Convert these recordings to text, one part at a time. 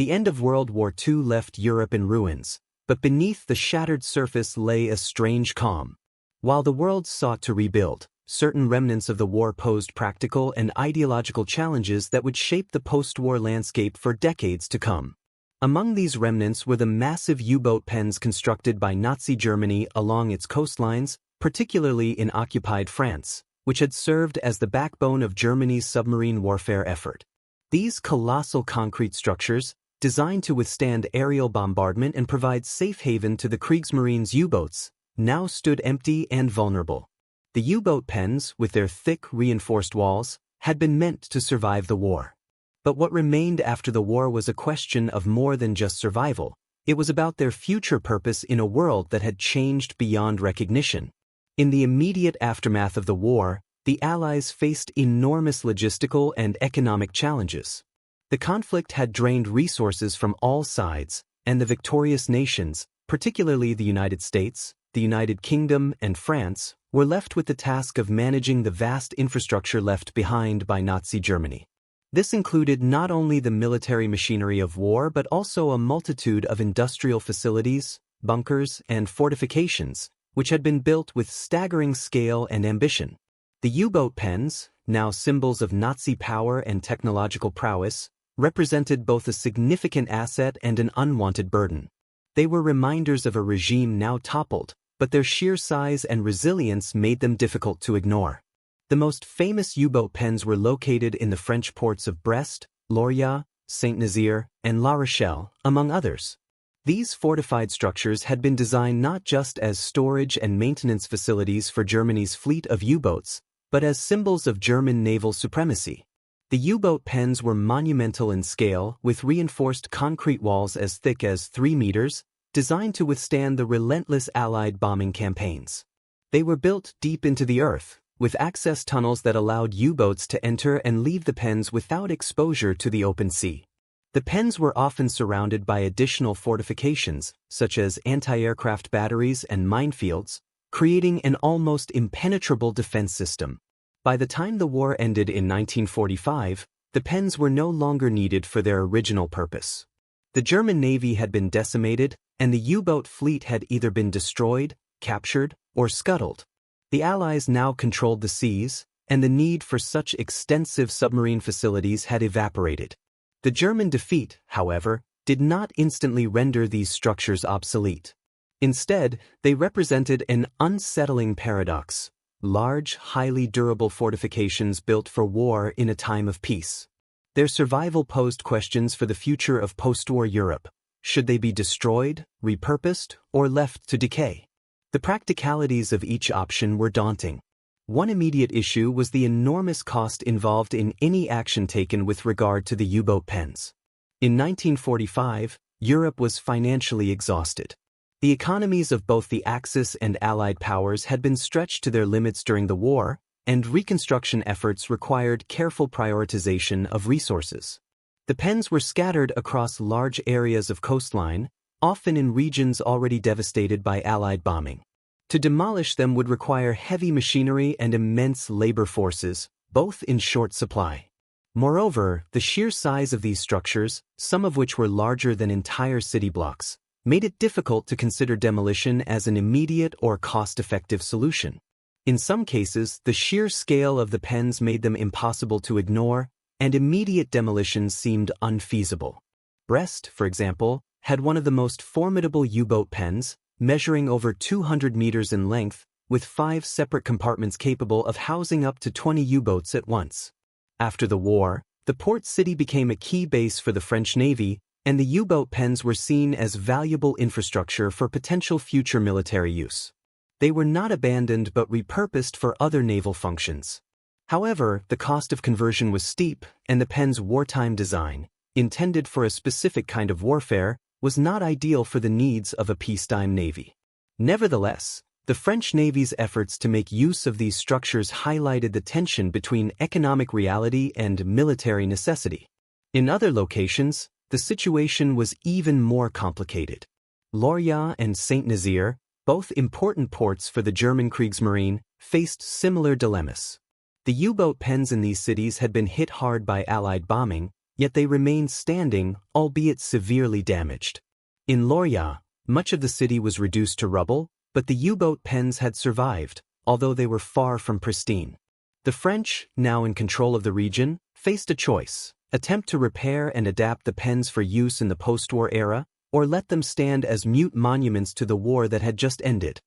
The end of World War II left Europe in ruins, but beneath the shattered surface lay a strange calm. While the world sought to rebuild, certain remnants of the war posed practical and ideological challenges that would shape the post-war landscape for decades to come. Among these remnants were the massive U-boat pens constructed by Nazi Germany along its coastlines, particularly in occupied France, which had served as the backbone of Germany's submarine warfare effort. These colossal concrete structures, designed to withstand aerial bombardment and provide safe haven to the Kriegsmarine's U-boats, now stood empty and vulnerable. The U-boat pens, with their thick, reinforced walls, had been meant to survive the war. But what remained after the war was a question of more than just survival. It was about their future purpose in a world that had changed beyond recognition. In the immediate aftermath of the war, the Allies faced enormous logistical and economic challenges. The conflict had drained resources from all sides, and the victorious nations, particularly the United States, the United Kingdom, and France, were left with the task of managing the vast infrastructure left behind by Nazi Germany. This included not only the military machinery of war but also a multitude of industrial facilities, bunkers, and fortifications, which had been built with staggering scale and ambition. The U-boat pens, now symbols of Nazi power and technological prowess, represented both a significant asset and an unwanted burden. They were reminders of a regime now toppled, but their sheer size and resilience made them difficult to ignore. The most famous U-boat pens were located in the French ports of Brest, Lorient, Saint-Nazaire, and La Rochelle, among others. These fortified structures had been designed not just as storage and maintenance facilities for Germany's fleet of U-boats, but as symbols of German naval supremacy. The U-boat pens were monumental in scale, with reinforced concrete walls as thick as 3 meters, designed to withstand the relentless Allied bombing campaigns. They were built deep into the earth, with access tunnels that allowed U-boats to enter and leave the pens without exposure to the open sea. The pens were often surrounded by additional fortifications, such as anti-aircraft batteries and minefields, creating an almost impenetrable defense system. By the time the war ended in 1945, the pens were no longer needed for their original purpose. The German Navy had been decimated, and the U-boat fleet had either been destroyed, captured, or scuttled. The Allies now controlled the seas, and the need for such extensive submarine facilities had evaporated. The German defeat, however, did not instantly render these structures obsolete. Instead, they represented an unsettling paradox: large, highly durable fortifications built for war in a time of peace. Their survival posed questions for the future of post-war Europe. Should they be destroyed, repurposed, or left to decay? The practicalities of each option were daunting. One immediate issue was the enormous cost involved in any action taken with regard to the U-boat pens. In 1945, Europe was financially exhausted. The economies of both the Axis and Allied powers had been stretched to their limits during the war, and reconstruction efforts required careful prioritization of resources. The pens were scattered across large areas of coastline, often in regions already devastated by Allied bombing. To demolish them would require heavy machinery and immense labor forces, both in short supply. Moreover, the sheer size of these structures, some of which were larger than entire city blocks, made it difficult to consider demolition as an immediate or cost-effective solution. In some cases, the sheer scale of the pens made them impossible to ignore, and immediate demolition seemed unfeasible. Brest, for example, had one of the most formidable U-boat pens, measuring over 200 meters in length, with 5 separate compartments capable of housing up to 20 U-boats at once. After the war, the port city became a key base for the French Navy, and the U-boat pens were seen as valuable infrastructure for potential future military use. They were not abandoned but repurposed for other naval functions. However, the cost of conversion was steep, and the pen's wartime design, intended for a specific kind of warfare, was not ideal for the needs of a peacetime navy. Nevertheless, the French Navy's efforts to make use of these structures highlighted the tension between economic reality and military necessity. In other locations, the situation was even more complicated. Lorient and Saint-Nazaire, both important ports for the German Kriegsmarine, faced similar dilemmas. The U-boat pens in these cities had been hit hard by Allied bombing, yet they remained standing, albeit severely damaged. In Lorient, much of the city was reduced to rubble, but the U-boat pens had survived, although they were far from pristine. The French, now in control of the region, faced a choice: attempt to repair and adapt the pens for use in the post-war era, or let them stand as mute monuments to the war that had just ended.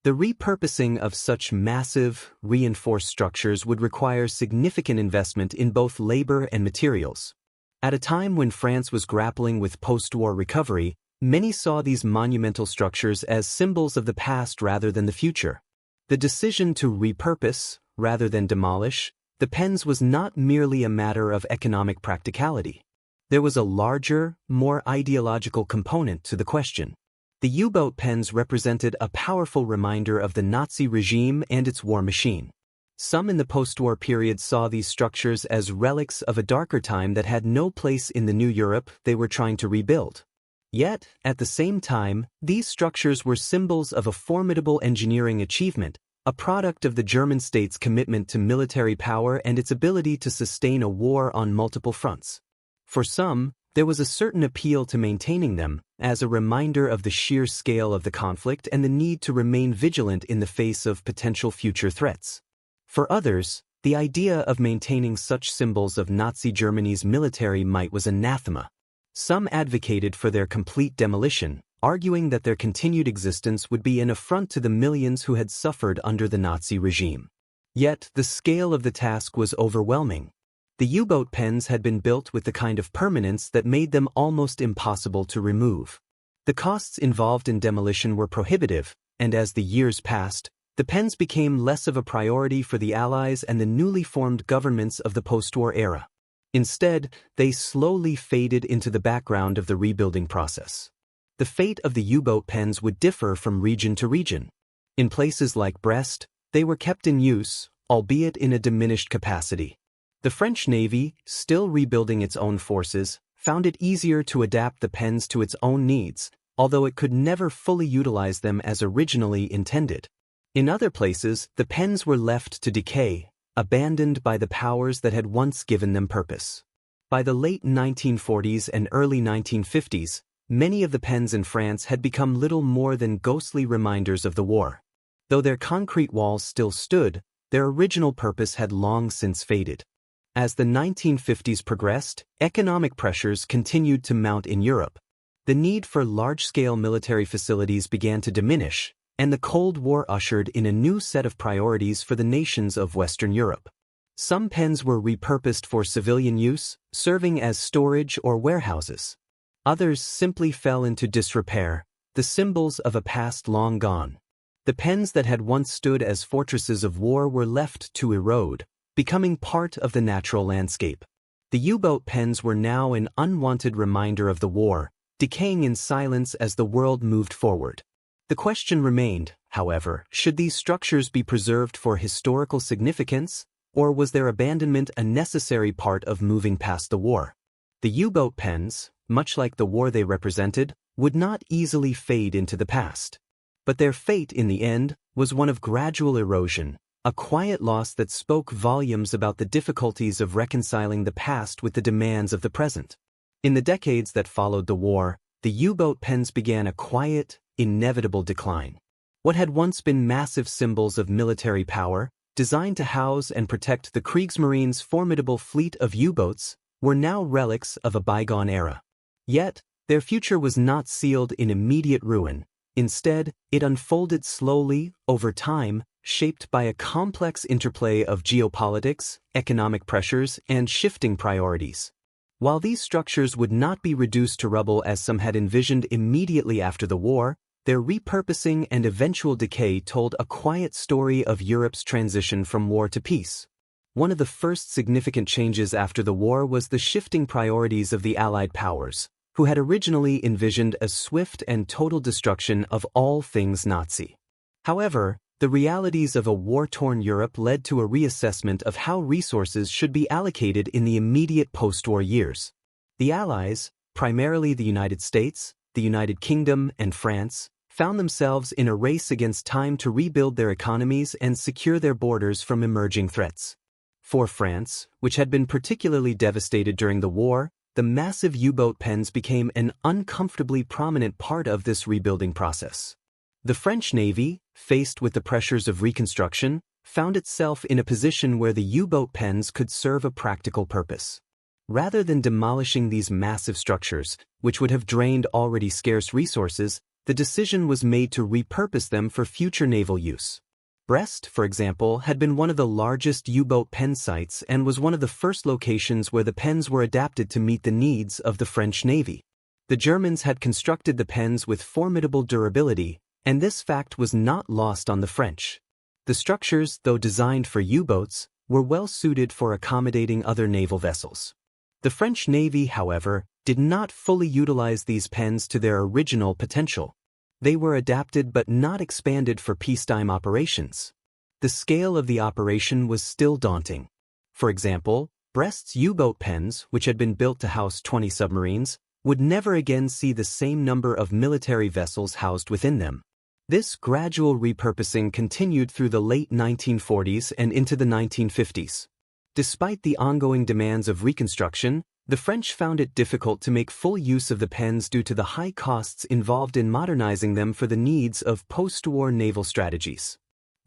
The repurposing of such massive, reinforced structures would require significant investment in both labor and materials. At a time when France was grappling with post-war recovery, many saw these monumental structures as symbols of the past rather than the future. The decision to repurpose, rather than demolish, the pens was not merely a matter of economic practicality. There was a larger, more ideological component to the question. The U-boat pens represented a powerful reminder of the Nazi regime and its war machine. Some in the post-war period saw these structures as relics of a darker time that had no place in the new Europe they were trying to rebuild. Yet, at the same time, these structures were symbols of a formidable engineering achievement, a product of the German state's commitment to military power and its ability to sustain a war on multiple fronts. For some, there was a certain appeal to maintaining them, as a reminder of the sheer scale of the conflict and the need to remain vigilant in the face of potential future threats. For others, the idea of maintaining such symbols of Nazi Germany's military might was anathema. Some advocated for their complete demolition, arguing that their continued existence would be an affront to the millions who had suffered under the Nazi regime. Yet, the scale of the task was overwhelming. The U-boat pens had been built with the kind of permanence that made them almost impossible to remove. The costs involved in demolition were prohibitive, and as the years passed, the pens became less of a priority for the Allies and the newly formed governments of the post-war era. Instead, they slowly faded into the background of the rebuilding process. The fate of the U-boat pens would differ from region to region. In places like Brest, they were kept in use, albeit in a diminished capacity. The French Navy, still rebuilding its own forces, found it easier to adapt the pens to its own needs, although it could never fully utilize them as originally intended. In other places, the pens were left to decay, abandoned by the powers that had once given them purpose. By the late 1940s and early 1950s, many of the pens in France had become little more than ghostly reminders of the war. Though their concrete walls still stood, their original purpose had long since faded. As the 1950s progressed, economic pressures continued to mount in Europe. The need for large-scale military facilities began to diminish, and the Cold War ushered in a new set of priorities for the nations of Western Europe. Some pens were repurposed for civilian use, serving as storage or warehouses. Others simply fell into disrepair, the symbols of a past long gone. The pens that had once stood as fortresses of war were left to erode, becoming part of the natural landscape. The U-boat pens were now an unwanted reminder of the war, decaying in silence as the world moved forward. The question remained, however, should these structures be preserved for historical significance, or was their abandonment a necessary part of moving past the war? The U-boat pens, much like the war they represented, would not easily fade into the past. But their fate in the end was one of gradual erosion, a quiet loss that spoke volumes about the difficulties of reconciling the past with the demands of the present. In the decades that followed the war, the U-boat pens began a quiet, inevitable decline. What had once been massive symbols of military power, designed to house and protect the Kriegsmarine's formidable fleet of U-boats, were now relics of a bygone era. Yet, their future was not sealed in immediate ruin. Instead, it unfolded slowly, over time, shaped by a complex interplay of geopolitics, economic pressures, and shifting priorities. While these structures would not be reduced to rubble as some had envisioned immediately after the war, their repurposing and eventual decay told a quiet story of Europe's transition from war to peace. One of the first significant changes after the war was the shifting priorities of the Allied powers, who had originally envisioned a swift and total destruction of all things Nazi. However, the realities of a war-torn Europe led to a reassessment of how resources should be allocated in the immediate post-war years. The Allies, primarily the United States, the United Kingdom, and France, found themselves in a race against time to rebuild their economies and secure their borders from emerging threats. For France, which had been particularly devastated during the war, the massive U-boat pens became an uncomfortably prominent part of this rebuilding process. The French Navy, faced with the pressures of reconstruction, found itself in a position where the U-boat pens could serve a practical purpose. Rather than demolishing these massive structures, which would have drained already scarce resources, the decision was made to repurpose them for future naval use. Brest, for example, had been one of the largest U-boat pen sites and was one of the first locations where the pens were adapted to meet the needs of the French Navy. The Germans had constructed the pens with formidable durability, and this fact was not lost on the French. The structures, though designed for U-boats, were well suited for accommodating other naval vessels. The French Navy, however, did not fully utilize these pens to their original potential. They were adapted but not expanded for peacetime operations. The scale of the operation was still daunting. For example, Brest's U-boat pens, which had been built to house 20 submarines, would never again see the same number of military vessels housed within them. This gradual repurposing continued through the late 1940s and into the 1950s. Despite the ongoing demands of reconstruction, the French found it difficult to make full use of the pens due to the high costs involved in modernizing them for the needs of post-war naval strategies.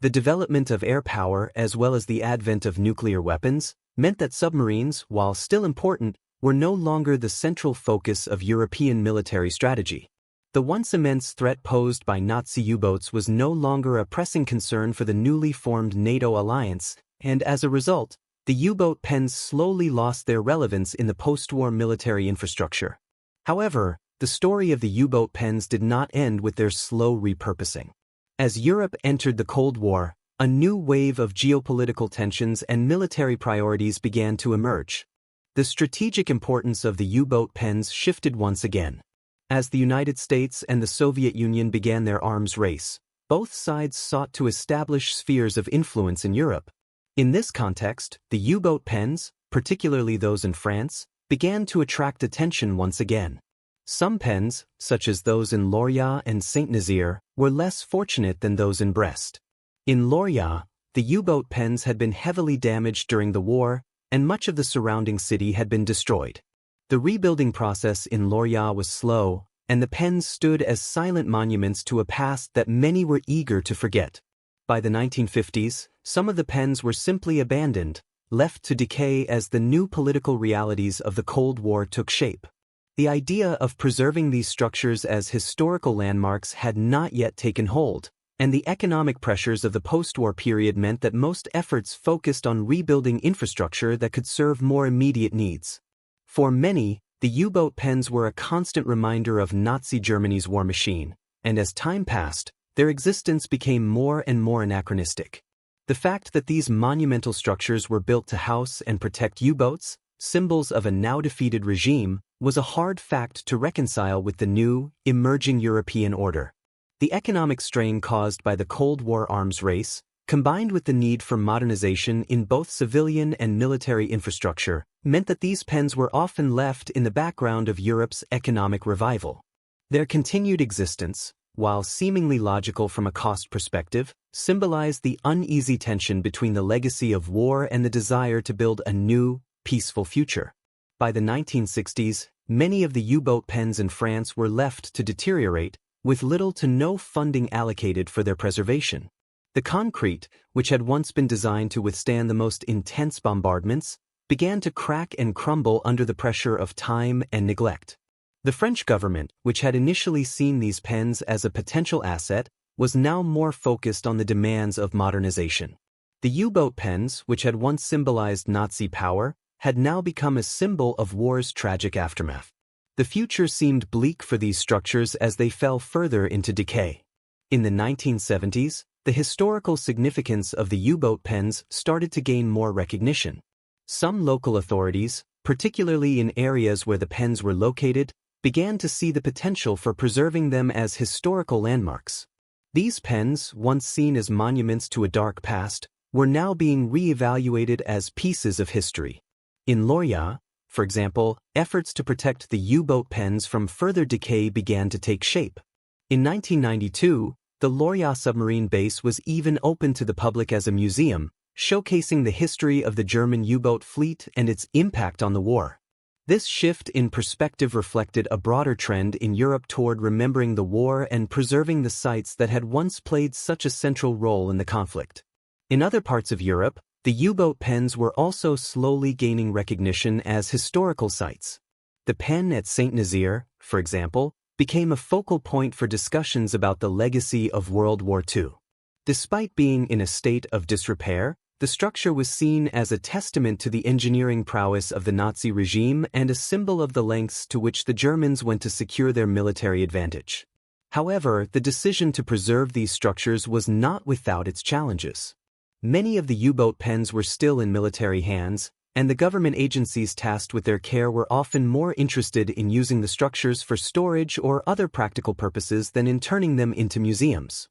The development of air power as well as the advent of nuclear weapons meant that submarines, while still important, were no longer the central focus of European military strategy. The once immense threat posed by Nazi U-boats was no longer a pressing concern for the newly formed NATO alliance, and as a result, the U-boat pens slowly lost their relevance in the post-war military infrastructure. However, the story of the U-boat pens did not end with their slow repurposing. As Europe entered the Cold War, a new wave of geopolitical tensions and military priorities began to emerge. The strategic importance of the U-boat pens shifted once again. As the United States and the Soviet Union began their arms race, both sides sought to establish spheres of influence in Europe. In this context, the U-boat pens, particularly those in France, began to attract attention once again. Some pens, such as those in Lorient and Saint-Nazaire, were less fortunate than those in Brest. In Lorient, the U-boat pens had been heavily damaged during the war, and much of the surrounding city had been destroyed. The rebuilding process in Lorient was slow, and the pens stood as silent monuments to a past that many were eager to forget. By the 1950s, some of the pens were simply abandoned, left to decay as the new political realities of the Cold War took shape. The idea of preserving these structures as historical landmarks had not yet taken hold, and the economic pressures of the post-war period meant that most efforts focused on rebuilding infrastructure that could serve more immediate needs. For many, the U-boat pens were a constant reminder of Nazi Germany's war machine, and as time passed, their existence became more and more anachronistic. The fact that these monumental structures were built to house and protect U-boats, symbols of a now-defeated regime, was a hard fact to reconcile with the new, emerging European order. The economic strain caused by the Cold War arms race, combined with the need for modernization in both civilian and military infrastructure, meant that these pens were often left in the background of Europe's economic revival. Their continued existence, while seemingly logical from a cost perspective, symbolized the uneasy tension between the legacy of war and the desire to build a new, peaceful future. By the 1960s, many of the U-boat pens in France were left to deteriorate, with little to no funding allocated for their preservation. The concrete, which had once been designed to withstand the most intense bombardments, began to crack and crumble under the pressure of time and neglect. The French government, which had initially seen these pens as a potential asset, was now more focused on the demands of modernization. The U-boat pens, which had once symbolized Nazi power, had now become a symbol of war's tragic aftermath. The future seemed bleak for these structures as they fell further into decay. In the 1970s, the historical significance of the U-boat pens started to gain more recognition. Some local authorities, particularly in areas where the pens were located, began to see the potential for preserving them as historical landmarks. These pens, once seen as monuments to a dark past, were now being re-evaluated as pieces of history. In Lorient, for example, efforts to protect the U-boat pens from further decay began to take shape. In 1992, the Lorient submarine base was even open to the public as a museum, showcasing the history of the German U-boat fleet and its impact on the war. This shift in perspective reflected a broader trend in Europe toward remembering the war and preserving the sites that had once played such a central role in the conflict. In other parts of Europe, the U-boat pens were also slowly gaining recognition as historical sites. The pen at Saint-Nazaire, for example, became a focal point for discussions about the legacy of World War II. Despite being in a state of disrepair, the structure was seen as a testament to the engineering prowess of the Nazi regime and a symbol of the lengths to which the Germans went to secure their military advantage. However, the decision to preserve these structures was not without its challenges. Many of the U-boat pens were still in military hands, and the government agencies tasked with their care were often more interested in using the structures for storage or other practical purposes than in turning them into museums.